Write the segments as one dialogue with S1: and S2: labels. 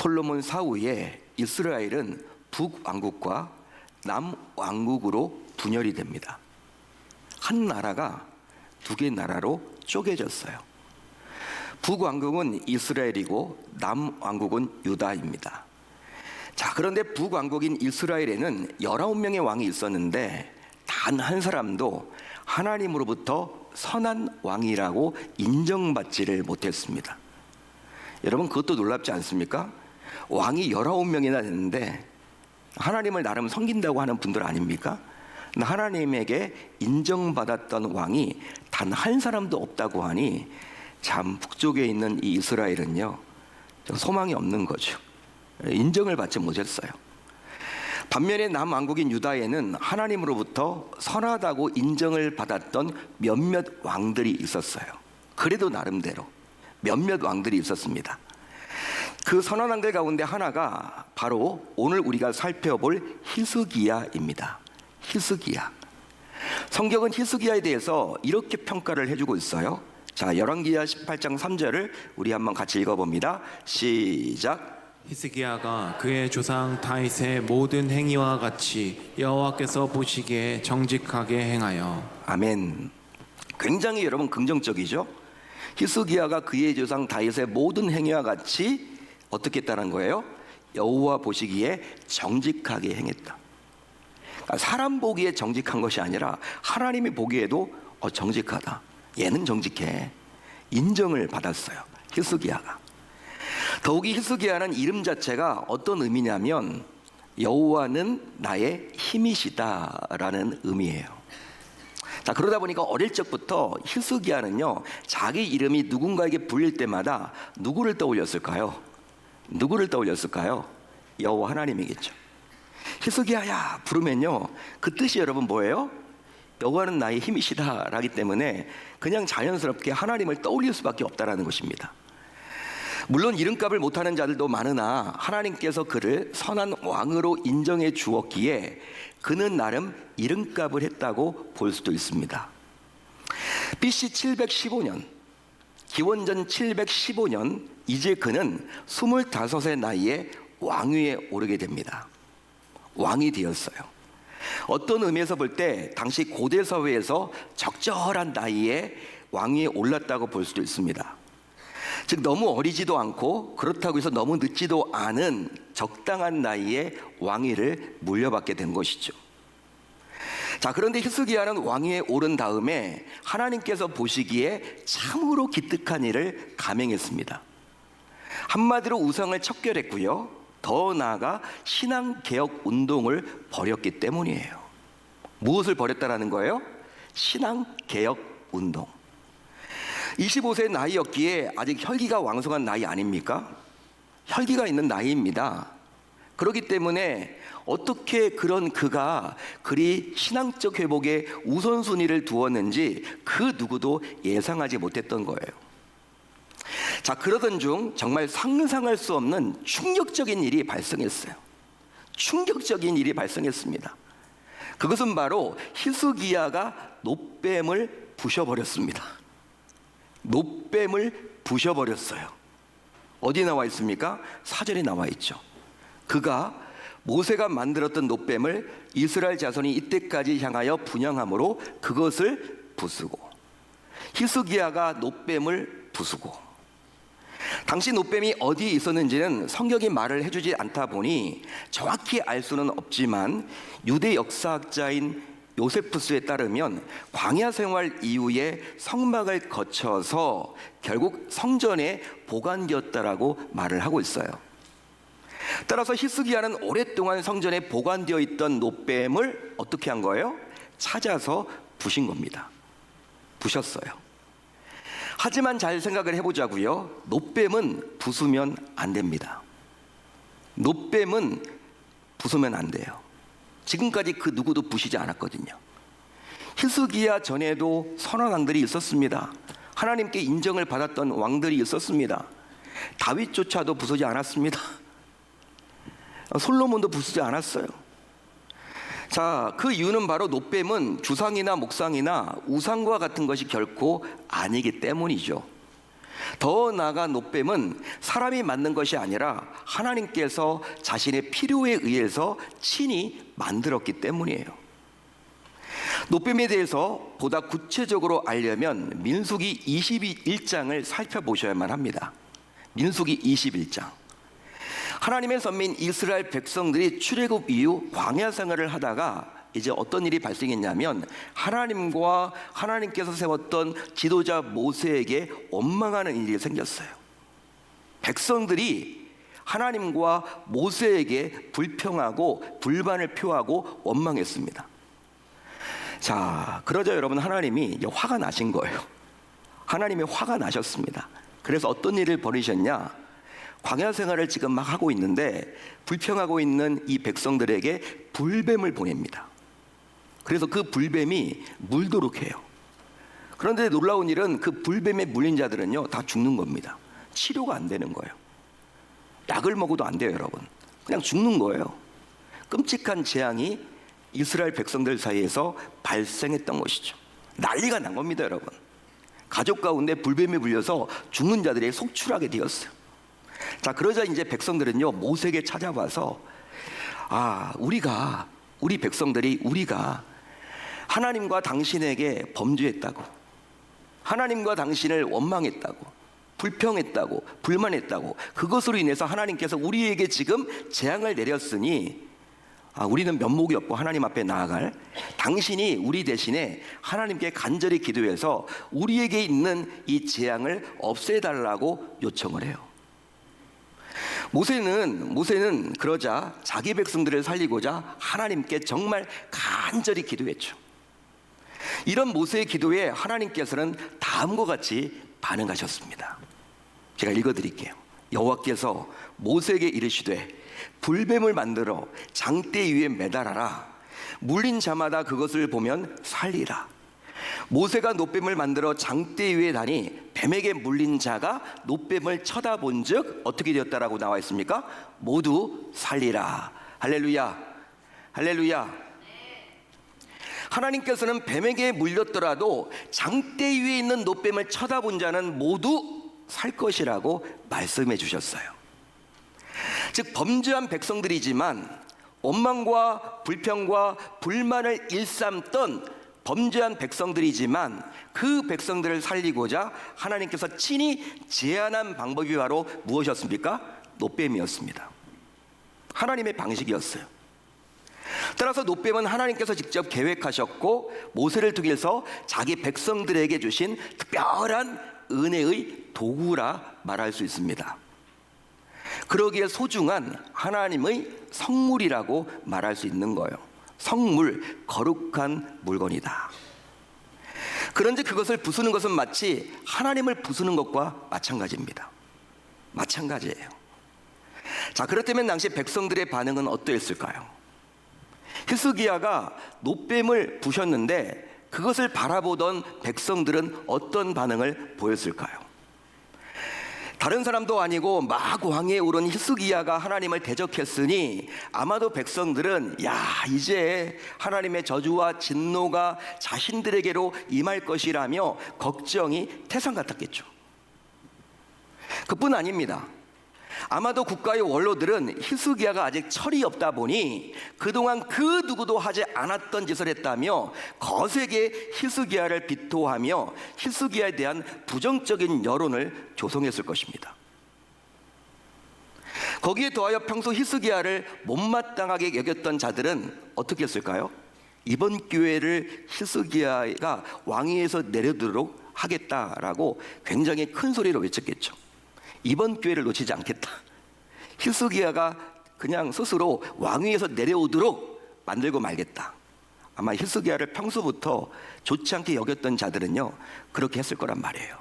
S1: 솔로몬 사후에 이스라엘은 북왕국과 남왕국으로 분열이 됩니다. 한 나라가 두 개 나라로 쪼개졌어요. 북왕국은 이스라엘이고 남왕국은 유다입니다. 자, 그런데 북왕국인 이스라엘에는 19명의 왕이 있었는데 단 한 사람도 하나님으로부터 선한 왕이라고 인정받지를 못했습니다. 여러분, 그것도 놀랍지 않습니까? 왕이 19명이나 됐는데 하나님을 나름 섬긴다고 하는 분들 아닙니까? 하나님에게 인정받았던 왕이 단 한 사람도 없다고 하니 참 북쪽에 있는 이 이스라엘은요, 소망이 없는 거죠. 인정을 받지 못했어요. 반면에 남왕국인 유다에는 하나님으로부터 선하다고 인정을 받았던 몇몇 왕들이 있었어요. 그래도 나름대로 몇몇 왕들이 있었습니다. 그 선한 왕들 가운데 하나가 바로 오늘 우리가 살펴볼 히스기야입니다. 히스기야. 성경은 히스기야에 대해서 이렇게 평가를 해주고 있어요. 자, 열왕기하 18장 3절을 우리 한번 같이 읽어봅니다. 시작.
S2: 히스기야가 그의 조상 다윗의 모든 행위와 같이 여호와께서 보시기에 정직하게 행하여.
S1: 아멘. 굉장히 여러분 긍정적이죠. 히스기야가 그의 조상 다윗의 모든 행위와 같이 어떻게 했다는 거예요? 여호와 보시기에 정직하게 행했다. 그러니까 사람 보기에 정직한 것이 아니라 하나님이 보기에도 정직하다, 얘는 정직해, 인정을 받았어요, 히스기야가. 더욱이 히스기야는 이름 자체가 어떤 의미냐면 여호와는 나의 힘이시다라는 의미예요. 자, 그러다 보니까 어릴 적부터 히스기야는요, 자기 이름이 누군가에게 불릴 때마다 누구를 떠올렸을까요? 누구를 떠올렸을까요? 여호와 하나님이겠죠. 히스기야야 부르면요, 그 뜻이 여러분 뭐예요? 여호와는 나의 힘이시다 라기 때문에 그냥 자연스럽게 하나님을 떠올릴 수밖에 없다라는 것입니다. 물론 이름값을 못하는 자들도 많으나 하나님께서 그를 선한 왕으로 인정해 주었기에 그는 나름 이름값을 했다고 볼 수도 있습니다. BC 715년, 기원전 715년, 이제 그는 25의 나이에 왕위에 오르게 됩니다. 왕이 되었어요. 어떤 의미에서 볼 때 당시 고대 사회에서 적절한 나이에 왕위에 올랐다고 볼 수도 있습니다. 즉 너무 어리지도 않고 그렇다고 해서 너무 늦지도 않은 적당한 나이에 왕위를 물려받게 된 것이죠. 자, 그런데 히스기야는 왕위에 오른 다음에 하나님께서 보시기에 참으로 기특한 일을 감행했습니다. 한마디로 우상을 척결했고요, 더 나아가 신앙개혁 운동을 벌였기 때문이에요. 무엇을 벌였다라는 거예요? 신앙개혁 운동. 25세 나이였기에 아직 혈기가 왕성한 나이 아닙니까? 혈기가 있는 나이입니다. 그렇기 때문에 어떻게 그런 그가 그리 신앙적 회복에 우선순위를 두었는지 그 누구도 예상하지 못했던 거예요. 자, 그러던 중 정말 상상할 수 없는 충격적인 일이 발생했어요. 충격적인 일이 발생했습니다. 그것은 바로 히스기야가 놋뱀을 부셔버렸습니다. 놋뱀을 부셔버렸어요. 어디 나와 있습니까? 사절에 나와 있죠. 그가 모세가 만들었던 놋뱀을 이스라엘 자손이 이때까지 향하여 분향함으로 그것을 부수고, 히스기야가 놋뱀을 부수고. 당시 놋뱀이 어디에 있었는지는 성경이 말을 해주지 않다 보니 정확히 알 수는 없지만 유대 역사학자인 요세푸스에 따르면 광야 생활 이후에 성막을 거쳐서 결국 성전에 보관되었다라고 말을 하고 있어요. 따라서 히스기야는 오랫동안 성전에 보관되어 있던 놋뱀을 어떻게 한 거예요? 찾아서 부신 겁니다. 부셨어요. 하지만 잘 생각을 해보자고요. 놋뱀은 부수면 안 됩니다. 놋뱀은 부수면 안 돼요. 지금까지 그 누구도 부시지 않았거든요. 히스기야 전에도 선한 왕들이 있었습니다. 하나님께 인정을 받았던 왕들이 있었습니다. 다윗조차도 부수지 않았습니다. 솔로몬도 부수지 않았어요. 자, 그 이유는 바로 놋뱀은 주상이나 목상이나 우상과 같은 것이 결코 아니기 때문이죠. 더 나아가 노뱀은 사람이 만든 것이 아니라 하나님께서 자신의 필요에 의해서 친히 만들었기 때문이에요. 노뱀에 대해서 보다 구체적으로 알려면 민수기 21장을 살펴보셔야만 합니다. 민수기 21장. 하나님의 선민 이스라엘 백성들이 출애굽 이후 광야 생활을 하다가 이제 어떤 일이 발생했냐면 하나님과 하나님께서 세웠던 지도자 모세에게 원망하는 일이 생겼어요. 백성들이 하나님과 모세에게 불평하고 불만을 표하고 원망했습니다. 자, 그러자 여러분 하나님이 이제 화가 나신 거예요. 하나님이 화가 나셨습니다. 그래서 어떤 일을 벌이셨냐? 광야 생활을 지금 막 하고 있는데 불평하고 있는 이 백성들에게 불뱀을 보냅니다. 그래서 그 불뱀이 물도록 해요. 그런데 놀라운 일은 그 불뱀에 물린 자들은요 다 죽는 겁니다. 치료가 안 되는 거예요. 약을 먹어도 안 돼요, 여러분. 그냥 죽는 거예요. 끔찍한 재앙이 이스라엘 백성들 사이에서 발생했던 것이죠. 난리가 난 겁니다, 여러분. 가족 가운데 불뱀에 물려서 죽는 자들이 속출하게 되었어요. 자, 그러자 이제 백성들은요 모세에게 찾아와서 우리 백성들이 우리가 하나님과 당신에게 범죄했다고, 하나님과 당신을 원망했다고, 불평했다고, 불만했다고, 그것으로 인해서 하나님께서 우리에게 지금 재앙을 내렸으니 우리는 면목이 없고 하나님 앞에 나아갈, 당신이 우리 대신에 하나님께 간절히 기도해서 우리에게 있는 이 재앙을 없애달라고 요청을 해요. 모세는 그러자 자기 백성들을 살리고자 하나님께 정말 간절히 기도했죠. 이런 모세의 기도에 하나님께서는 다음과 같이 반응하셨습니다. 제가 읽어드릴게요. 여호와께서 모세에게 이르시되 불뱀을 만들어 장대 위에 매달아라. 물린 자마다 그것을 보면 살리라. 모세가 노뱀을 만들어 장대 위에 다니 뱀에게 물린 자가 노뱀을 쳐다본 즉 어떻게 되었다라고 나와 있습니까? 모두 살리라. 할렐루야, 할렐루야. 하나님께서는 뱀에게 물렸더라도 장대 위에 있는 노뱀을 쳐다본 자는 모두 살 것이라고 말씀해 주셨어요. 즉 범죄한 백성들이지만 원망과 불평과 불만을 일삼던 범죄한 백성들이지만 그 백성들을 살리고자 하나님께서 친히 제안한 방법이 바로 무엇이었습니까? 노뱀이었습니다. 하나님의 방식이었어요. 따라서 노뱀은 하나님께서 직접 계획하셨고 모세를 통해서 자기 백성들에게 주신 특별한 은혜의 도구라 말할 수 있습니다. 그러기에 소중한 하나님의 성물이라고 말할 수 있는 거예요. 성물, 거룩한 물건이다. 그런데 그것을 부수는 것은 마치 하나님을 부수는 것과 마찬가지입니다. 마찬가지예요. 자, 그렇다면 당시 백성들의 반응은 어떠했을까요? 히스기야가 노뱀을 부셨는데 그것을 바라보던 백성들은 어떤 반응을 보였을까요? 다른 사람도 아니고 막 왕위에 오른 히스기야가 하나님을 대적했으니 아마도 백성들은 이제 하나님의 저주와 진노가 자신들에게로 임할 것이라며 걱정이 태산 같았겠죠. 그뿐 아닙니다. 아마도 국가의 원로들은 히스기야가 아직 철이 없다 보니 그동안 그 누구도 하지 않았던 짓을 했다며 거세게 히스기야를 비토하며 히스기야에 대한 부정적인 여론을 조성했을 것입니다. 거기에 더하여 평소 히스기야를 못마땅하게 여겼던 자들은 어떻게 했을까요? 이번 기회를 히스기야가 왕위에서 내려두도록 하겠다라고 굉장히 큰 소리로 외쳤겠죠. 이번 기회를 놓치지 않겠다. 히스기야가 그냥 스스로 왕위에서 내려오도록 만들고 말겠다. 아마 히스기야를 평소부터 좋지 않게 여겼던 자들은요 그렇게 했을 거란 말이에요.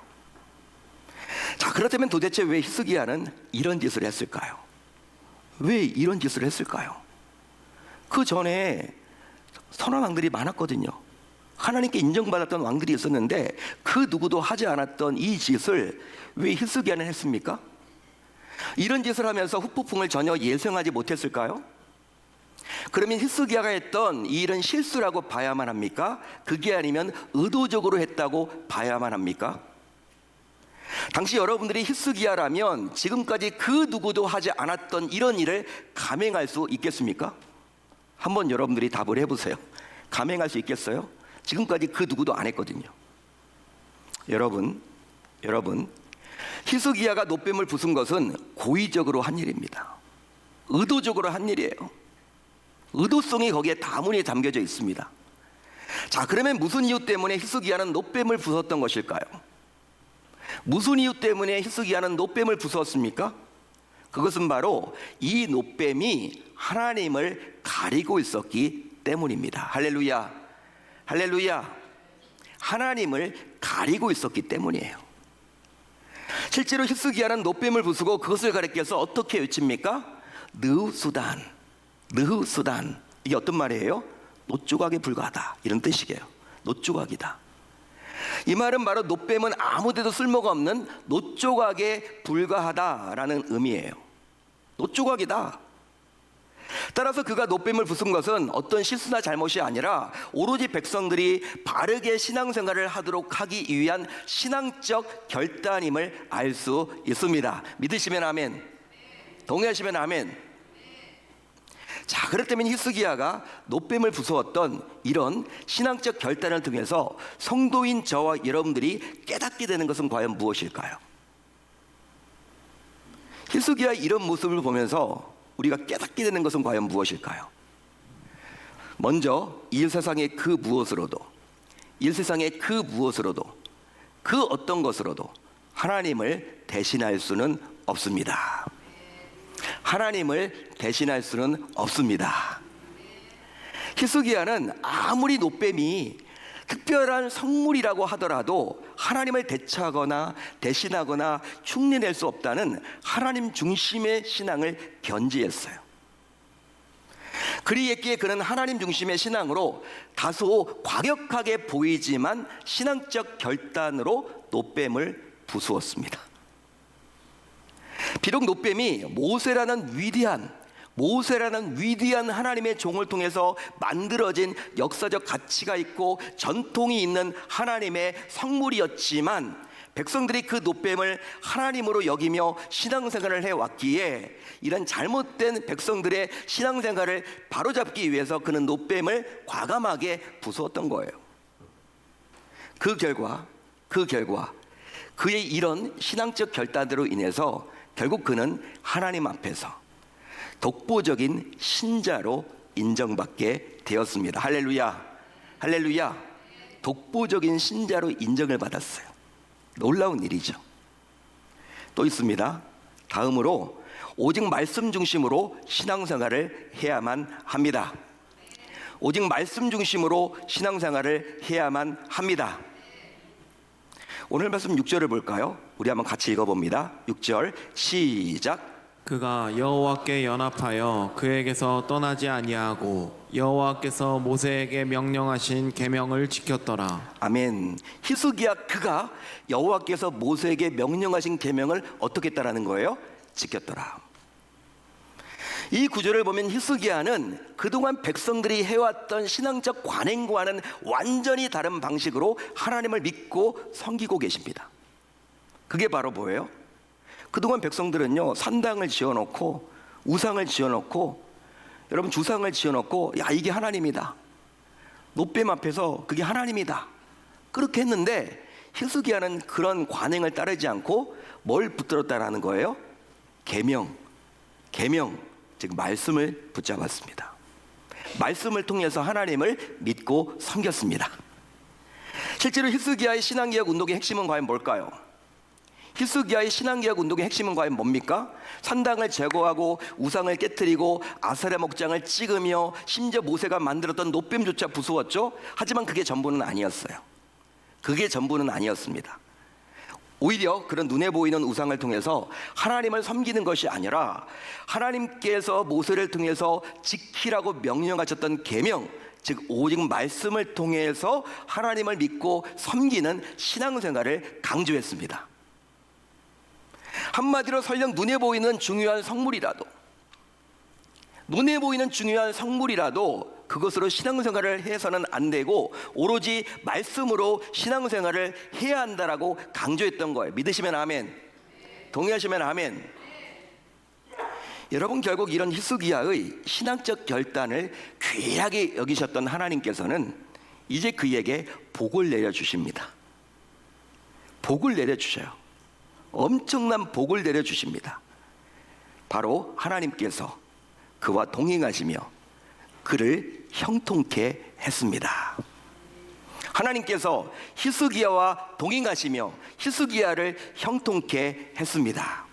S1: 자, 그렇다면 도대체 왜 히스기야는 이런 짓을 했을까요? 왜 이런 짓을 했을까요? 그 전에 선한 왕들이 많았거든요. 하나님께 인정받았던 왕들이 있었는데 그 누구도 하지 않았던 이 짓을 왜 히스기야는 했습니까? 이런 짓을 하면서 후폭풍을 전혀 예상하지 못했을까요? 그러면 히스기야가 했던 이 일은 실수라고 봐야만 합니까? 그게 아니면 의도적으로 했다고 봐야만 합니까? 당시 여러분들이 히스기야라면 지금까지 그 누구도 하지 않았던 이런 일을 감행할 수 있겠습니까? 한번 여러분들이 답을 해보세요. 감행할 수 있겠어요? 지금까지 그 누구도 안 했거든요. 여러분, 히스기야가 노뱀을 부순 것은 고의적으로 한 일입니다. 의도적으로 한 일이에요. 의도성이 거기에 다문이 담겨져 있습니다. 자, 그러면 무슨 이유 때문에 히스기야는 노뱀을 부쉈던 것일까요? 무슨 이유 때문에 히스기야는 노뱀을 부수었습니까? 그것은 바로 이 노뱀이 하나님을 가리고 있었기 때문입니다. 할렐루야, 할렐루야. 하나님을 가리고 있었기 때문이에요. 실제로 히스기야는 노뱀을 부수고 그것을 가리켜서 어떻게 외칩니까? 느후수단, 느후수단. 이게 어떤 말이에요? 노조각에 불과하다, 이런 뜻이에요. 노조각이다. 이 말은 바로 노뱀은 아무데도 쓸모가 없는 노조각에 불과하다라는 의미예요. 노조각이다. 따라서 그가 노뱀을 부순 것은 어떤 실수나 잘못이 아니라 오로지 백성들이 바르게 신앙생활을 하도록 하기 위한 신앙적 결단임을 알 수 있습니다. 믿으시면 아멘, 동의하시면 아멘. 자, 그렇다면 히스기야가 노뱀을 부수었던 이런 신앙적 결단을 통해서 성도인 저와 여러분들이 깨닫게 되는 것은 과연 무엇일까요? 히스기야의 이런 모습을 보면서 우리가 깨닫게 되는 것은 과연 무엇일까요? 먼저 이 세상의 그 무엇으로도, 이 세상의 그 무엇으로도, 그 어떤 것으로도 하나님을 대신할 수는 없습니다. 하나님을 대신할 수는 없습니다. 히스기야는 아무리 노뱀이 특별한 성물이라고 하더라도 하나님을 대처하거나 대신하거나 흉내낼 수 없다는 하나님 중심의 신앙을 견지했어요. 그리했기에 그는 하나님 중심의 신앙으로 다소 과격하게 보이지만 신앙적 결단으로 노뱀을 부수었습니다. 비록 노뱀이 모세라는 위대한 하나님의 종을 통해서 만들어진 역사적 가치가 있고 전통이 있는 하나님의 성물이었지만 백성들이 그 노뱀을 하나님으로 여기며 신앙생활을 해왔기에 이런 잘못된 백성들의 신앙생활을 바로잡기 위해서 그는 노뱀을 과감하게 부수었던 거예요. 그 결과 그의 이런 신앙적 결단으로 인해서 결국 그는 하나님 앞에서 독보적인 신자로 인정받게 되었습니다. 할렐루야, 할렐루야. 독보적인 신자로 인정을 받았어요. 놀라운 일이죠. 또 있습니다. 다음으로 오직 말씀 중심으로 신앙생활을 해야만 합니다. 오직 말씀 중심으로 신앙생활을 해야만 합니다. 오늘 말씀 6절을 볼까요? 우리 한번 같이 읽어봅니다. 6절 시작.
S2: 그가 여호와께 연합하여 그에게서 떠나지 아니하고 여호와께서 모세에게 명령하신 계명을 지켰더라.
S1: 아멘. 히스기야 그가 여호와께서 모세에게 명령하신 계명을 어떻게 했다라는 거예요? 지켰더라. 이 구절을 보면 히스기야는 그동안 백성들이 해왔던 신앙적 관행과는 완전히 다른 방식으로 하나님을 믿고 섬기고 계십니다. 그게 바로 뭐예요? 그동안 백성들은요, 산당을 지어놓고 우상을 지어놓고 여러분 주상을 지어놓고 야 이게 하나님이다, 노뱀 앞에서 그게 하나님이다, 그렇게 했는데 히스기야는 그런 관행을 따르지 않고 뭘 붙들었다라는 거예요? 계명, 즉 말씀을 붙잡았습니다. 말씀을 통해서 하나님을 믿고 섬겼습니다. 실제로 히스기야의 신앙개혁 운동의 핵심은 과연 뭘까요? 히스기야의 신앙개혁 운동의 핵심은 과연 뭡니까? 산당을 제거하고 우상을 깨뜨리고 아세라 목장을 찍으며 심지어 모세가 만들었던 노뱀조차 부수었죠. 하지만 그게 전부는 아니었어요. 그게 전부는 아니었습니다. 오히려 그런 눈에 보이는 우상을 통해서 하나님을 섬기는 것이 아니라 하나님께서 모세를 통해서 지키라고 명령하셨던 계명, 즉 오직 말씀을 통해서 하나님을 믿고 섬기는 신앙생활을 강조했습니다. 한마디로 설령 눈에 보이는 중요한 성물이라도 그것으로 신앙생활을 해서는 안 되고 오로지 말씀으로 신앙생활을 해야 한다라고 강조했던 거예요. 믿으시면 아멘. 동의하시면 아멘. 여러분, 결국 이런 히스기야의 신앙적 결단을 귀하게 여기셨던 하나님께서는 이제 그에게 복을 내려주십니다. 복을 내려주셔요. 엄청난 복을 내려주십니다. 바로 하나님께서 그와 동행하시며 그를 형통케 했습니다. 하나님께서 히스기야와 동행하시며 히스기야를 형통케 했습니다.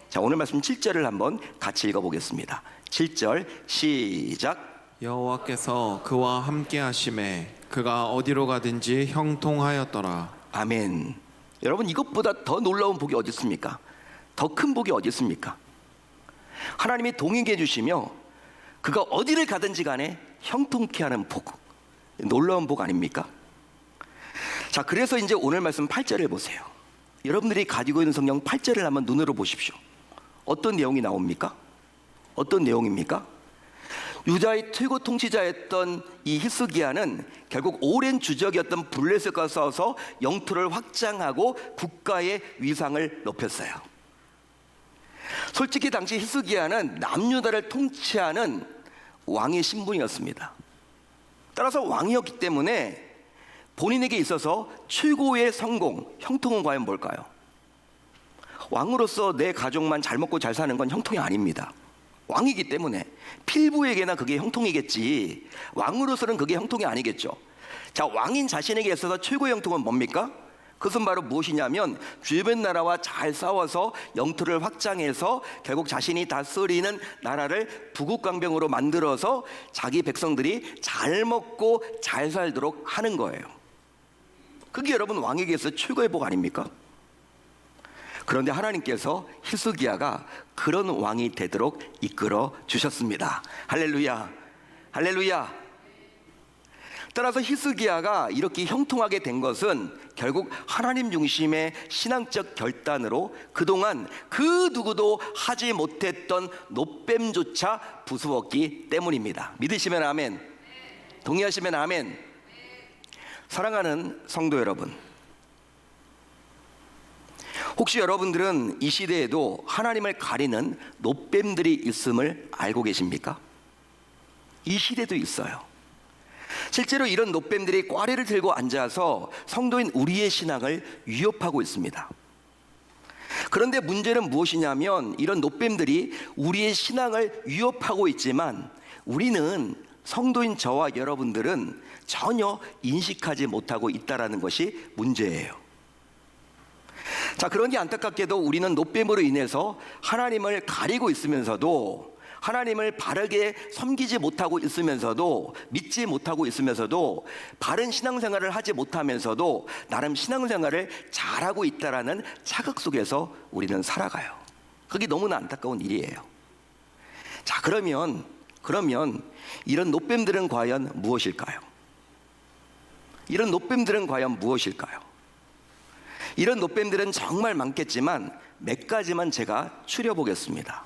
S1: 자, 오늘 말씀 7절을 한번 같이 읽어보겠습니다. 7절 시작.
S2: 여호와께서 그와 함께 하심에 그가 어디로 가든지 형통하였더라.
S1: 아멘. 여러분, 이것보다 더 놀라운 복이 어디 있습니까? 더 큰 복이 어디 있습니까? 하나님이 동행해 주시며 그가 어디를 가든지 간에 형통케 하는 복, 놀라운 복 아닙니까? 자, 그래서 이제 오늘 말씀 8절을 보세요. 여러분들이 가지고 있는 성경 8절을 한번 눈으로 보십시오. 어떤 내용이 나옵니까? 어떤 내용입니까? 유다의 최고 통치자였던 이 히스기야는 결국 오랜 주적이었던 블레셋과 싸워서 영토를 확장하고 국가의 위상을 높였어요. 솔직히 당시 히스기야는 남유다를 통치하는 왕의 신분이었습니다. 따라서 왕이었기 때문에 본인에게 있어서 최고의 성공, 형통은 과연 뭘까요? 왕으로서 내 가족만 잘 먹고 잘 사는 건 형통이 아닙니다. 왕이기 때문에 필부에게나 그게 형통이겠지, 왕으로서는 그게 형통이 아니겠죠. 자, 왕인 자신에게 있어서 최고의 형통은 뭡니까? 그것은 바로 무엇이냐면 주변 나라와 잘 싸워서 영토를 확장해서 결국 자신이 다스리는 나라를 부국강병으로 만들어서 자기 백성들이 잘 먹고 잘 살도록 하는 거예요. 그게 여러분 왕에게 있어서 최고의 복 아닙니까? 그런데 하나님께서 히스기야가 그런 왕이 되도록 이끌어 주셨습니다. 할렐루야, 할렐루야. 따라서 히스기야가 이렇게 형통하게 된 것은 결국 하나님 중심의 신앙적 결단으로 그동안 그 누구도 하지 못했던 노뱀조차 부수었기 때문입니다. 믿으시면 아멘, 동의하시면 아멘. 사랑하는 성도 여러분, 혹시 여러분들은 이 시대에도 하나님을 가리는 노뱀들이 있음을 알고 계십니까? 이 시대도 있어요. 실제로 이런 노뱀들이 꽈리를 들고 앉아서 성도인 우리의 신앙을 위협하고 있습니다. 그런데 문제는 무엇이냐면 이런 노뱀들이 우리의 신앙을 위협하고 있지만 우리는, 성도인 저와 여러분들은 전혀 인식하지 못하고 있다는 것이 문제예요. 자, 그런데 안타깝게도 우리는 노뱀으로 인해서 하나님을 가리고 있으면서도, 하나님을 바르게 섬기지 못하고 있으면서도, 믿지 못하고 있으면서도, 바른 신앙생활을 하지 못하면서도 나름 신앙생활을 잘하고 있다라는 착각 속에서 우리는 살아가요. 그게 너무나 안타까운 일이에요. 자, 그러면 이런 노뱀들은 과연 무엇일까요? 이런 노뱀들은 과연 무엇일까요? 이런 노뱀들은 정말 많겠지만 몇 가지만 제가 추려보겠습니다.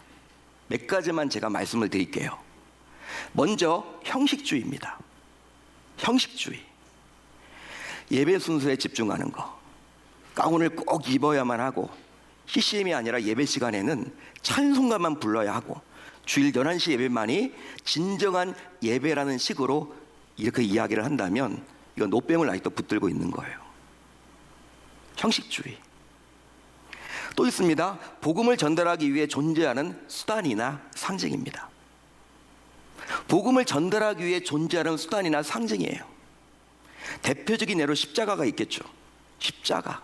S1: 몇 가지만 제가 말씀을 드릴게요. 먼저 형식주의입니다. 형식주의. 예배 순서에 집중하는 거, 가운을 꼭 입어야만 하고, CCM이 아니라 예배 시간에는 찬송가만 불러야 하고, 주일 11시 예배만이 진정한 예배라는 식으로 이렇게 이야기를 한다면 이건 노뱀을 아직도 붙들고 있는 거예요. 형식주의. 또 있습니다. 복음을 전달하기 위해 존재하는 수단이나 상징입니다. 복음을 전달하기 위해 존재하는 수단이나 상징이에요. 대표적인 예로 십자가가 있겠죠. 십자가.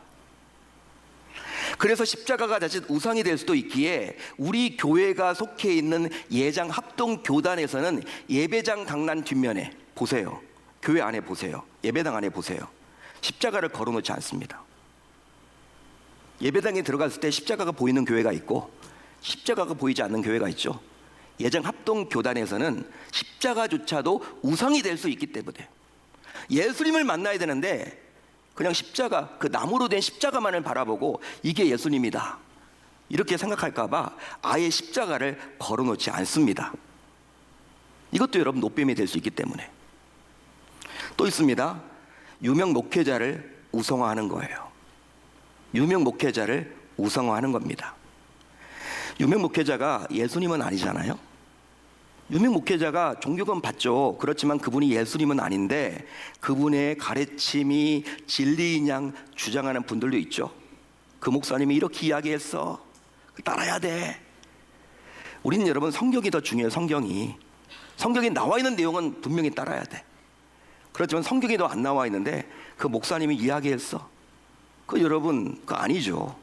S1: 그래서 십자가가 자칫 우상이 될 수도 있기에 우리 교회가 속해 있는 예장 합동 교단에서는 예배장 강단 뒷면에 보세요. 교회 안에 보세요. 예배당 안에 보세요. 십자가를 걸어놓지 않습니다. 예배당에 들어갔을 때 십자가가 보이는 교회가 있고 십자가가 보이지 않는 교회가 있죠. 예장 합동 교단에서는 십자가조차도 우상이 될 수 있기 때문에 예수님을 만나야 되는데 그냥 십자가, 그 나무로 된 십자가만을 바라보고 이게 예수님이다 이렇게 생각할까 봐 아예 십자가를 걸어놓지 않습니다. 이것도 여러분 노뱀이 될 수 있기 때문에. 또 있습니다. 유명 목회자를 우상화하는 거예요. 유명 목회자를 우상화하는 겁니다. 유명 목회자가 예수님은 아니잖아요. 유명 목회자가 종교권 받죠. 그렇지만 그분이 예수님은 아닌데 그분의 가르침이 진리인 양 주장하는 분들도 있죠. 그 목사님이 이렇게 이야기했어. 따라야 돼. 우리는 여러분 성경이 더 중요해요. 성경에 나와 있는 내용은 분명히 따라야 돼. 그렇지만 성경이 더 안 나와 있는데 그 목사님이 이야기했어. 여러분 그거 아니죠.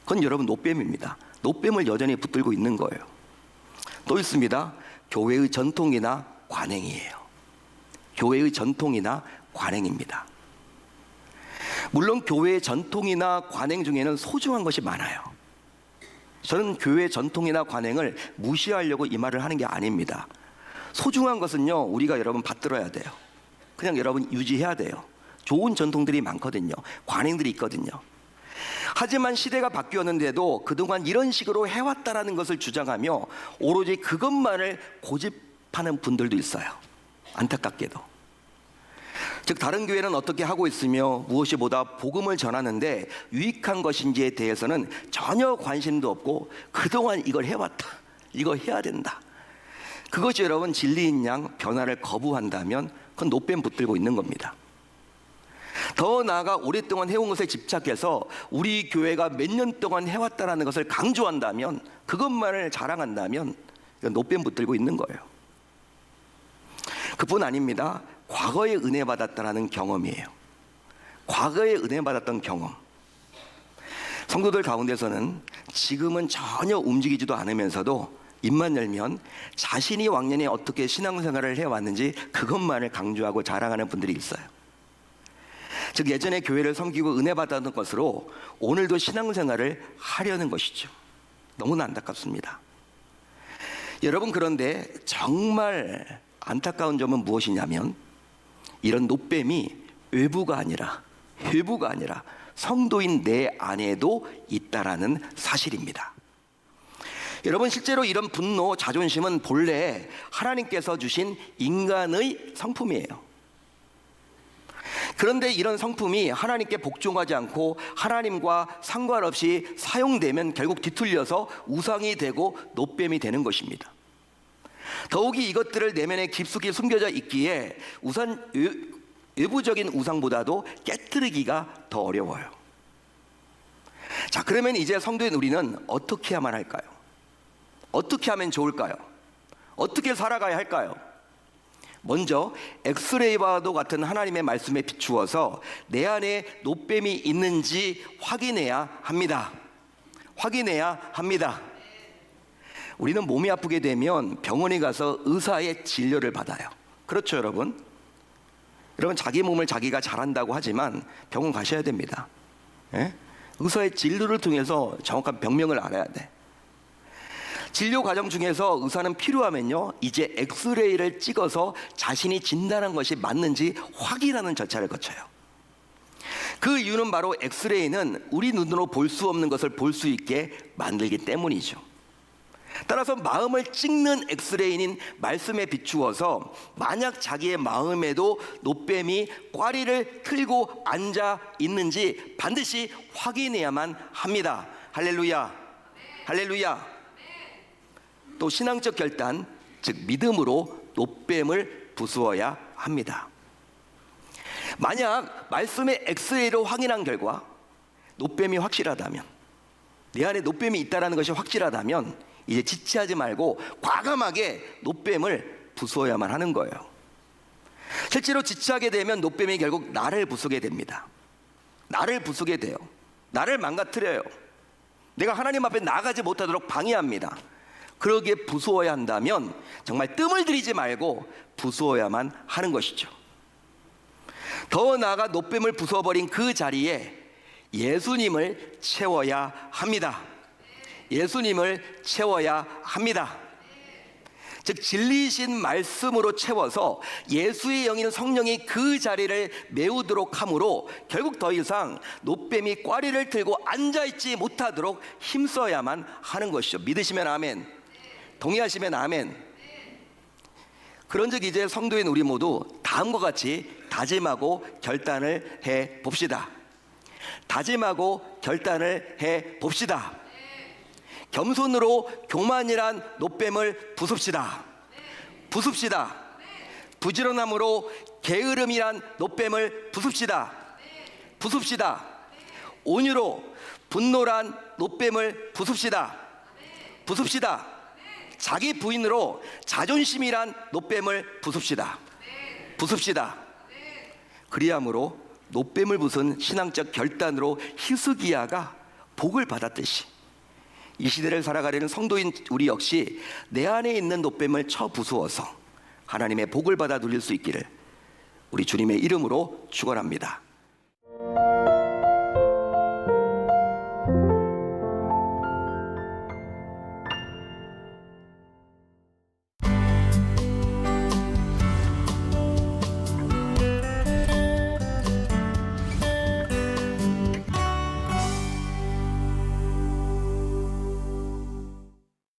S1: 그건 여러분 노뱀입니다. 노뱀을 여전히 붙들고 있는 거예요. 또 있습니다. 교회의 전통이나 관행이에요. 교회의 전통이나 관행입니다. 물론 교회의 전통이나 관행 중에는 소중한 것이 많아요. 저는 교회의 전통이나 관행을 무시하려고 이 말을 하는 게 아닙니다. 소중한 것은요, 우리가 여러분 받들어야 돼요. 그냥 여러분 유지해야 돼요. 좋은 전통들이 많거든요. 관행들이 있거든요. 하지만 시대가 바뀌었는데도 그동안 이런 식으로 해왔다라는 것을 주장하며 오로지 그것만을 고집하는 분들도 있어요. 안타깝게도. 즉 다른 교회는 어떻게 하고 있으며 무엇이보다 복음을 전하는데 유익한 것인지에 대해서는 전혀 관심도 없고 그동안 이걸 해왔다, 이거 해야 된다, 그것이 여러분 진리인 양 변화를 거부한다면 그건 노뱀 붙들고 있는 겁니다. 더 나아가 오랫동안 해온 것에 집착해서 우리 교회가 몇 년 동안 해왔다라는 것을 강조한다면, 그것만을 자랑한다면 노뱀 붙들고 있는 거예요. 그뿐 아닙니다. 과거에 은혜 받았다라는 경험이에요. 과거에 은혜 받았던 경험. 성도들 가운데서는 지금은 전혀 움직이지도 않으면서도 입만 열면 자신이 왕년에 어떻게 신앙생활을 해왔는지 그것만을 강조하고 자랑하는 분들이 있어요. 즉 예전에 교회를 섬기고 은혜 받았던 것으로 오늘도 신앙생활을 하려는 것이죠. 너무나 안타깝습니다. 여러분, 그런데 정말 안타까운 점은 무엇이냐면 이런 노뱀이 외부가 아니라 성도인 내 안에도 있다라는 사실입니다. 여러분, 실제로 이런 분노, 자존심은 본래 하나님께서 주신 인간의 성품이에요. 그런데 이런 성품이 하나님께 복종하지 않고 하나님과 상관없이 사용되면 결국 뒤틀려서 우상이 되고 노뱀이 되는 것입니다. 더욱이 이것들을 내면에 깊숙이 숨겨져 있기에 우선 외부적인 우상보다도 깨트리기가 더 어려워요. 자, 그러면 이제 성도인 우리는 어떻게 해야만 할까요? 어떻게 하면 좋을까요? 어떻게 살아가야 할까요? 먼저 엑스레이와도 같은 하나님의 말씀에 비추어서 내 안에 노뱀이 있는지 확인해야 합니다. 우리는 몸이 아프게 되면 병원에 가서 의사의 진료를 받아요. 그렇죠, 여러분? 여러분, 자기 몸을 자기가 잘한다고 하지만 병원 가셔야 됩니다. 예? 의사의 진료를 통해서 정확한 병명을 알아야 돼. 진료 과정 중에서 의사는 필요하면요, 이제 엑스레이를 찍어서 자신이 진단한 것이 맞는지 확인하는 절차를 거쳐요. 그 이유는 바로 엑스레이는 우리 눈으로 볼 수 없는 것을 볼 수 있게 만들기 때문이죠. 따라서 마음을 찍는 엑스레이인 말씀에 비추어서 만약 자기의 마음에도 노뱀이 꽈리를 틀고 앉아 있는지 반드시 확인해야만 합니다. 할렐루야. 할렐루야. 또 신앙적 결단, 즉 믿음으로 노뱀을 부수어야 합니다. 만약 말씀의 엑스레이로 확인한 결과 노뱀이 확실하다면, 내 안에 노뱀이 있다는 것이 확실하다면 이제 지체하지 말고 과감하게 노뱀을 부수어야만 하는 거예요. 실제로 지체하게 되면 노뱀이 결국 나를 부수게 됩니다. 나를 부수게 돼요. 나를 망가뜨려요. 내가 하나님 앞에 나가지 못하도록 방해합니다. 그러기에 부수어야 한다면 정말 뜸을 들이지 말고 부수어야만 하는 것이죠. 더 나아가 노뱀을 부숴버린 그 자리에 예수님을 채워야 합니다. 예수님을 채워야 합니다. 즉 진리이신 말씀으로 채워서 예수의 영인 성령이 그 자리를 메우도록 함으로 결국 더 이상 노뱀이 꽈리를 들고 앉아있지 못하도록 힘써야만 하는 것이죠. 믿으시면 아멘, 동의하시면 아멘. 그런즉 이제 성도인 우리 모두 다음과 같이 다짐하고 결단을 해 봅시다. 다짐하고 결단을 해 봅시다. 겸손으로 교만이란 노뱀을 부숩시다. 부숩시다. 부지런함으로 게으름이란 노뱀을 부숩시다. 부숩시다. 온유로 분노란 노뱀을 부숩시다. 부숩시다. 자기 부인으로 자존심이란 노뱀을 부숩시다. 부숩시다. 그리함으로 노뱀을 부순 신앙적 결단으로 히스기야가 복을 받았듯이 이 시대를 살아가려는 성도인 우리 역시 내 안에 있는 노뱀을 쳐 부수어서 하나님의 복을 받아 누릴 수 있기를 우리 주님의 이름으로 축원합니다.